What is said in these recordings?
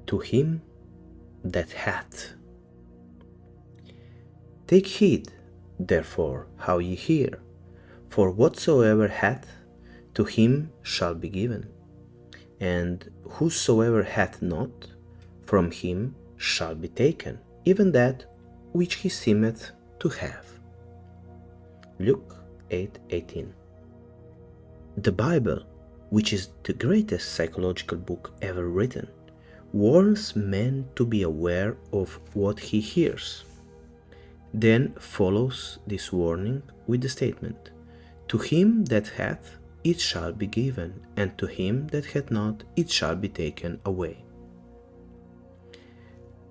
To him that hath. Take heed, therefore, how ye hear, for whatsoever hath, to him shall be given, and whosoever hath not, from him shall be taken, even that which he seemeth to have. Luke 8:18. The Bible, which is the greatest psychological book ever written, warns man to be aware of what he hears. Then follows this warning with the statement, "To him that hath, it shall be given, and to him that hath not, it shall be taken away."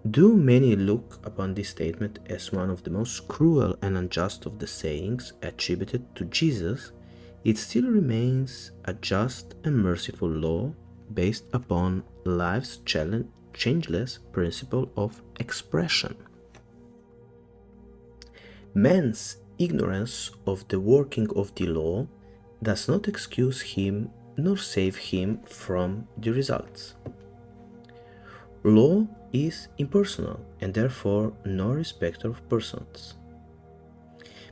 Do many look upon this statement as one of the most cruel and unjust of the sayings attributed to Jesus, it still remains a just and merciful law based upon life's changeless principle of expression. Man's ignorance of the working of the law does not excuse him nor save him from the results. Law is impersonal and therefore no respecter of persons.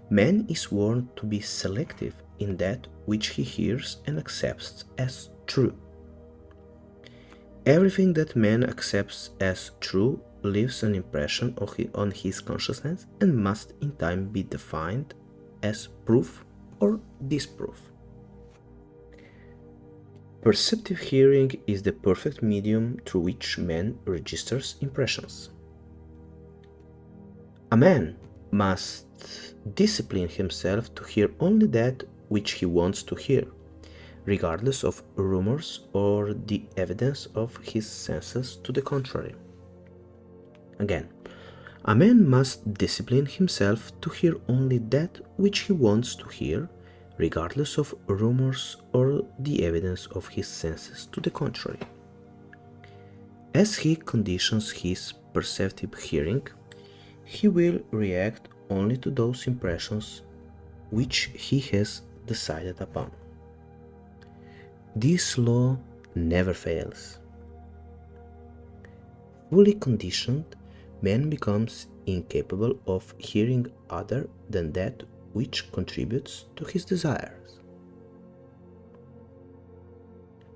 Man is warned to be selective in that which he hears and accepts as true. Everything that man accepts as true leaves an impression on his consciousness and must in time be defined as proof or disproof. Perceptive hearing is the perfect medium through which man registers impressions. A man must discipline himself to hear only that which he wants to hear, regardless of rumors or the evidence of his senses to the contrary. Again, a man must discipline himself to hear only that which he wants to hear, regardless of rumors or the evidence of his senses to the contrary. As he conditions his perceptive hearing, he will react only to those impressions which he has decided upon. This law never fails. Fully conditioned, man becomes incapable of hearing other than that which contributes to his desires.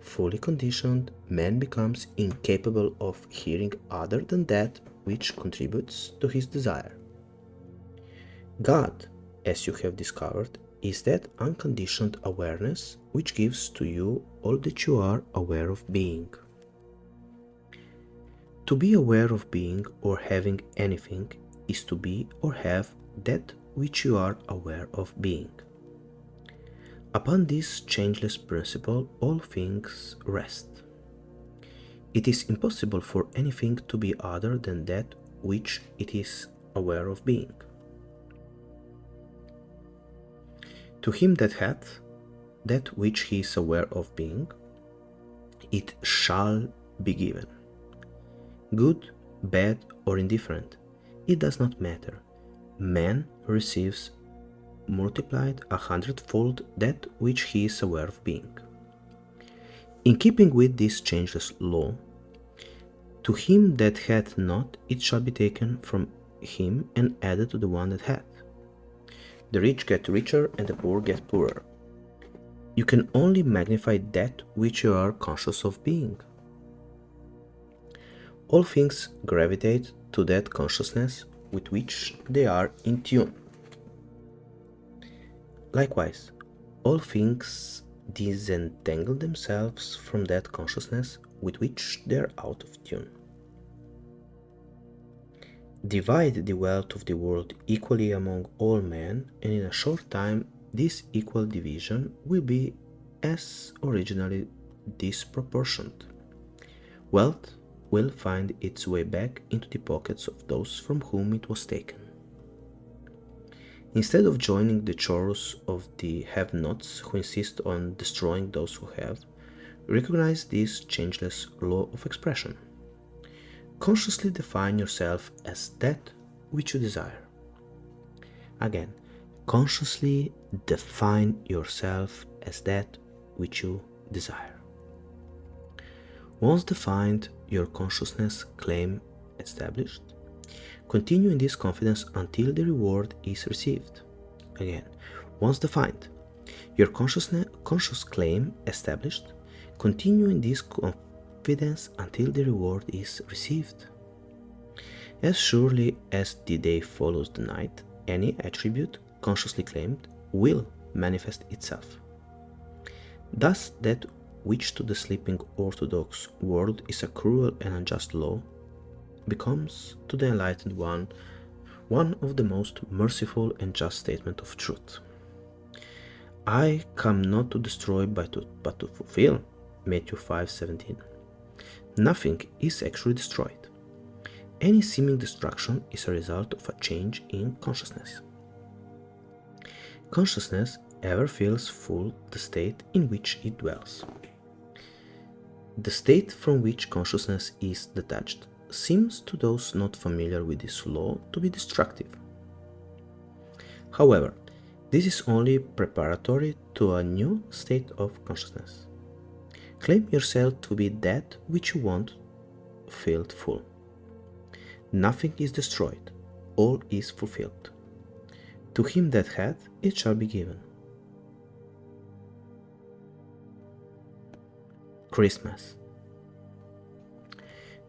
Fully conditioned, man becomes incapable of hearing other than that which contributes to his desire. God, as you have discovered, is that unconditioned awareness which gives to you all that you are aware of being. To be aware of being or having anything is to be or have that which you are aware of being. Upon this changeless principle, all things rest. It is impossible for anything to be other than that which it is aware of being. To him that hath that which he is aware of being, it shall be given. Good, bad, or indifferent, it does not matter. Man receives multiplied 100-fold that which he is aware of being. In keeping with this changeless law, to him that hath not, it shall be taken from him and added to the one that hath. The rich get richer and the poor get poorer. You can only magnify that which you are conscious of being. All things gravitate to that consciousness with which they are in tune. Likewise, all things disentangle themselves from that consciousness with which they are out of tune. Divide the wealth of the world equally among all men, and in a short time this equal division will be as originally disproportioned. Wealth will find its way back into the pockets of those from whom it was taken. Instead of joining the chorus of the have-nots who insist on destroying those who have, recognize this changeless law of expression. Consciously define yourself as that which you desire. Again, consciously define yourself as that which you desire. Once defined, your consciousness claim established? Continue in this confidence until the reward is received. Again, once defined, your conscious claim established, continue in this confidence until the reward is received. As surely as the day follows the night, any attribute consciously claimed will manifest itself. Thus, that which to the sleeping Orthodox world is a cruel and unjust law, becomes to the enlightened one of the most merciful and just statements of truth. I come not to destroy but to fulfill. Matthew 5:17. Nothing is actually destroyed. Any seeming destruction is a result of a change in consciousness. Consciousness ever feels full the state in which it dwells. The state from which consciousness is detached seems to those not familiar with this law to be destructive. However, this is only preparatory to a new state of consciousness. Claim yourself to be that which you want filled full. Nothing is destroyed, all is fulfilled. To him that hath, it shall be given. Christmas.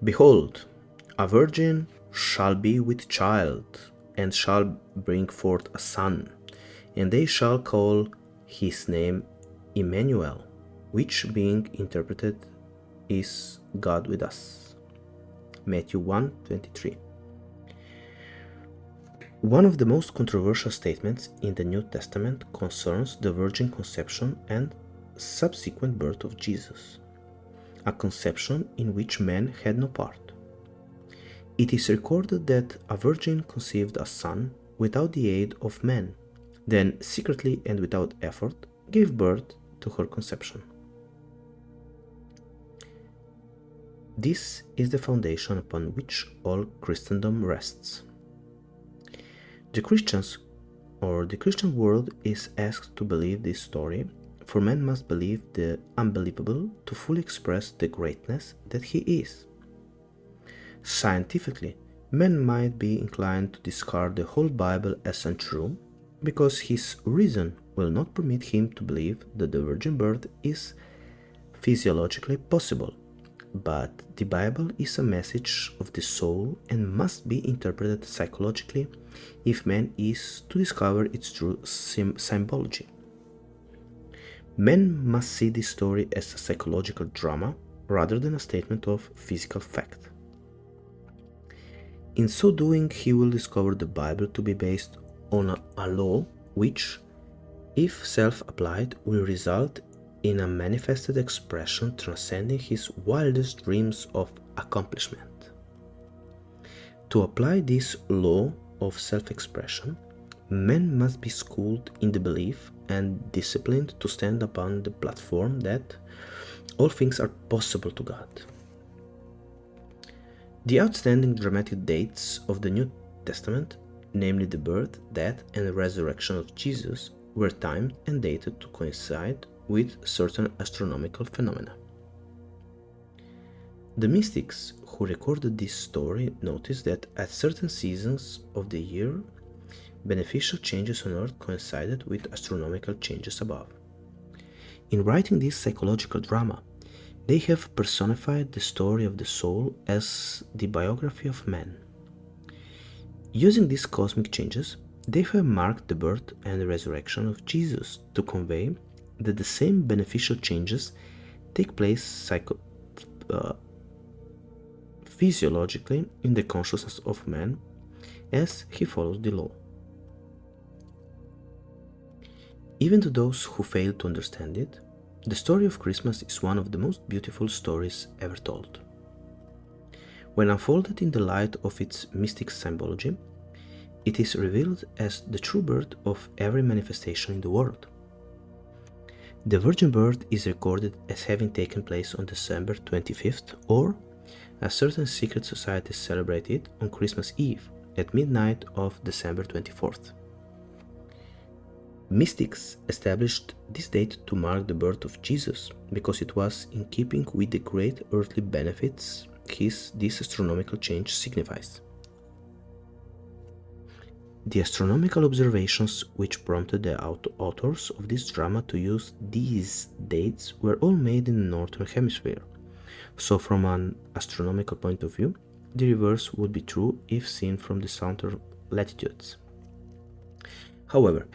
Behold, a virgin shall be with child, and shall bring forth a son, and they shall call his name Emmanuel, which being interpreted is God with us. Matthew 1:23. One of the most controversial statements in the New Testament concerns the virgin conception and subsequent birth of Jesus, a conception in which man had no part. It is recorded that a virgin conceived a son without the aid of man, then secretly and without effort gave birth to her conception. This is the foundation upon which all Christendom rests. The Christians or the Christian world is asked to believe this story, for man must believe the unbelievable to fully express the greatness that he is. Scientifically, man might be inclined to discard the whole Bible as untrue, because his reason will not permit him to believe that the virgin birth is physiologically possible. But the Bible is a message of the soul and must be interpreted psychologically if man is to discover its true symbology. Man must see this story as a psychological drama rather than a statement of physical fact. In so doing, he will discover the Bible to be based on a law which, if self-applied, will result in a manifested expression transcending his wildest dreams of accomplishment. To apply this law of self-expression, men must be schooled in the belief and disciplined to stand upon the platform that all things are possible to God. The outstanding dramatic dates of the New Testament, namely the birth, death, and resurrection of Jesus, were timed and dated to coincide with certain astronomical phenomena. The mystics who recorded this story noticed that at certain seasons of the year, beneficial changes on Earth coincided with astronomical changes above. In writing this psychological drama, they have personified the story of the soul as the biography of man. Using these cosmic changes, they have marked the birth and resurrection of Jesus to convey that the same beneficial changes take place physiologically in the consciousness of man as he follows the law. Even to those who fail to understand it, the story of Christmas is one of the most beautiful stories ever told. When unfolded in the light of its mystic symbology, it is revealed as the true birth of every manifestation in the world. The virgin birth is recorded as having taken place on December 25th, or, as certain secret societies celebrate it, on Christmas Eve at midnight of December 24th. Mystics established this date to mark the birth of Jesus because it was in keeping with the great earthly benefits this astronomical change signifies. The astronomical observations which prompted the authors of this drama to use these dates were all made in the northern hemisphere, so from an astronomical point of view, the reverse would be true if seen from the southern latitudes. However,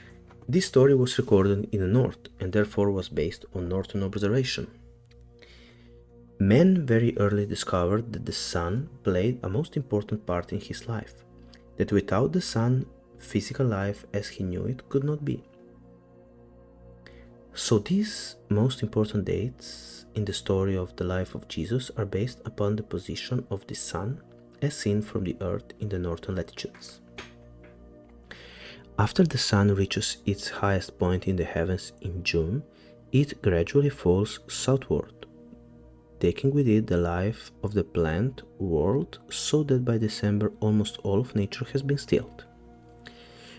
this story was recorded in the north and therefore was based on northern observation. Man very early discovered that the sun played a most important part in his life, that without the sun, physical life as he knew it could not be. So these most important dates in the story of the life of Jesus are based upon the position of the sun as seen from the earth in the northern latitudes. After the sun reaches its highest point in the heavens in June, it gradually falls southward, taking with it the life of the plant world, so that by December almost all of nature has been stilled.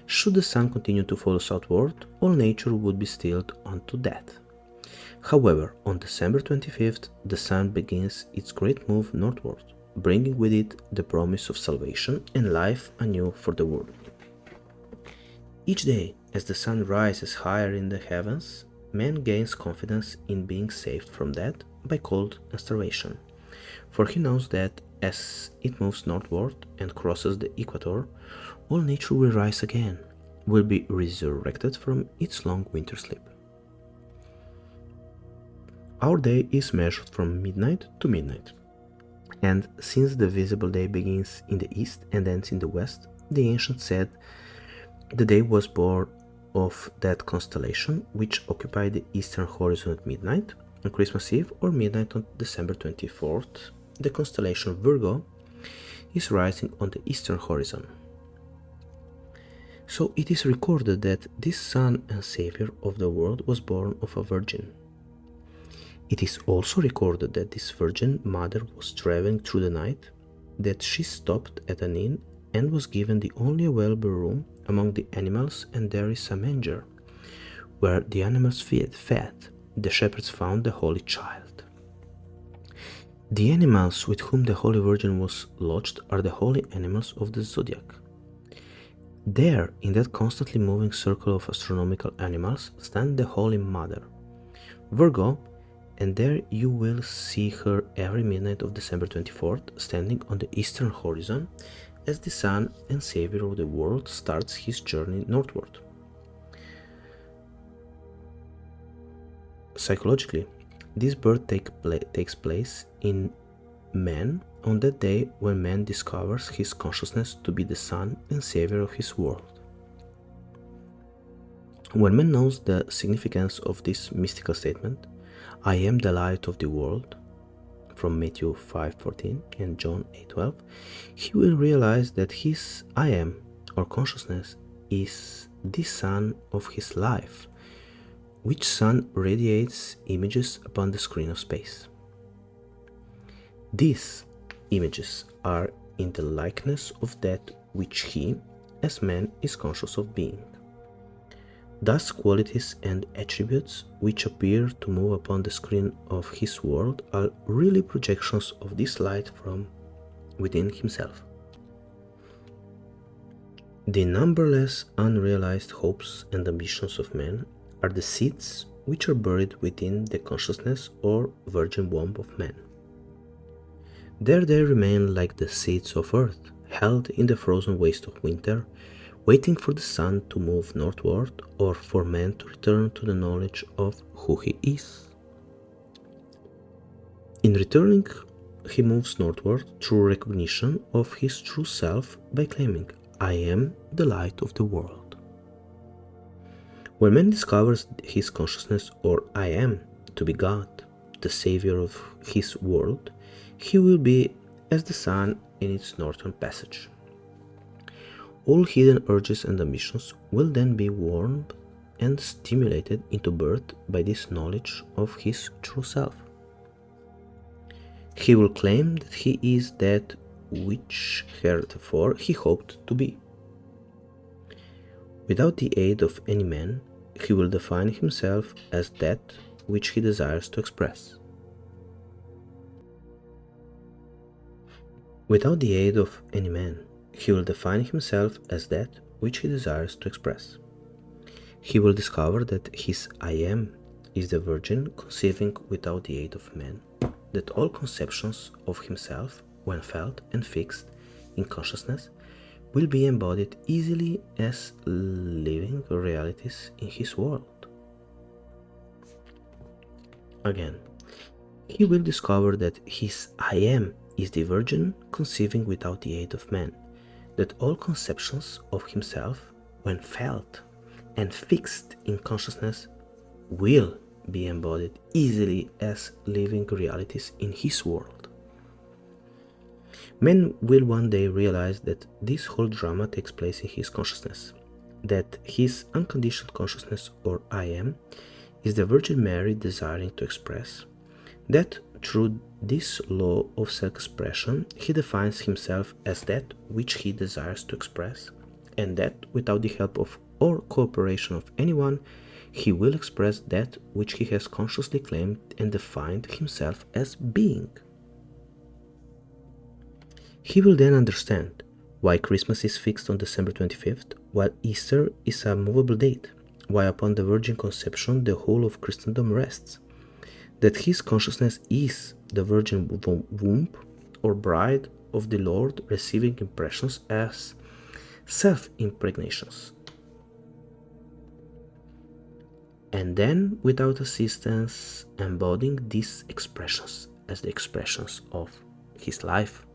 Should the sun continue to fall southward, all nature would be stilled unto death. However, on December 25th, the sun begins its great move northward, bringing with it the promise of salvation and life anew for the world. Each day, as the sun rises higher in the heavens, man gains confidence in being saved from death by cold and starvation, for he knows that as it moves northward and crosses the equator, all nature will rise again, will be resurrected from its long winter sleep. Our day is measured from midnight to midnight, and since the visible day begins in the east and ends in the west, the ancients said the day was born of that constellation which occupied the eastern horizon at midnight on Christmas Eve or midnight on December 24th. The constellation Virgo is rising on the eastern horizon. So it is recorded that this Son and Savior of the world was born of a virgin. It is also recorded that this virgin mother was traveling through the night, that she stopped at an inn and was given the only available room among the animals, and there is a manger where the animals fed. The shepherds found the Holy Child. The animals with whom the Holy Virgin was lodged are the holy animals of the zodiac. There, in that constantly moving circle of astronomical animals, stand the Holy Mother, Virgo, and there you will see her every midnight of December 24th, standing on the eastern horizon as the Son and Savior of the world starts his journey northward. Psychologically, this birth takes place in man on that day when man discovers his consciousness to be the Son and Savior of his world. When man knows the significance of this mystical statement, I am the light of the world, from Matthew 5:14 and John 8:12, he will realize that his I am, or consciousness, is the sun of his life, which sun radiates images upon the screen of space. These images are in the likeness of that which he, as man, is conscious of being. Thus, qualities and attributes which appear to move upon the screen of his world are really projections of this light from within himself. The numberless unrealized hopes and ambitions of man are the seeds which are buried within the consciousness or virgin womb of man. There they remain like the seeds of earth, held in the frozen waste of winter, waiting for the sun to move northward or for man to return to the knowledge of who he is. In returning, he moves northward through recognition of his true self by claiming, I am the light of the world. When man discovers his consciousness or I am to be God, the Savior of his world, he will be as the sun in its northern passage. All hidden urges and ambitions will then be warmed and stimulated into birth by this knowledge of his true self. He will claim that he is that which heretofore he hoped to be. Without the aid of any man, he will define himself as that which he desires to express. Without the aid of any man, he will define himself as that which he desires to express. He will discover that his I am is the Virgin conceiving without the aid of man, that all conceptions of himself, when felt and fixed in consciousness, will be embodied easily as living realities in his world. Again, he will discover that his I am is the Virgin conceiving without the aid of man, that all conceptions of himself, when felt and fixed in consciousness, will be embodied easily as living realities in his world. Man will one day realize that this whole drama takes place in his consciousness, that his unconditioned consciousness, or I am, is the Virgin Mary desiring to express, that through this law of self-expression he defines himself as that which he desires to express, and that without the help of or cooperation of anyone, he will express that which he has consciously claimed and defined himself as being. He will then understand why Christmas is fixed on December 25th, while Easter is a movable date, why upon the Virgin Conception the whole of Christendom rests, that his consciousness is the virgin womb or bride of the Lord, receiving impressions as self-impregnations, and then without assistance embodying these expressions as the expressions of his life.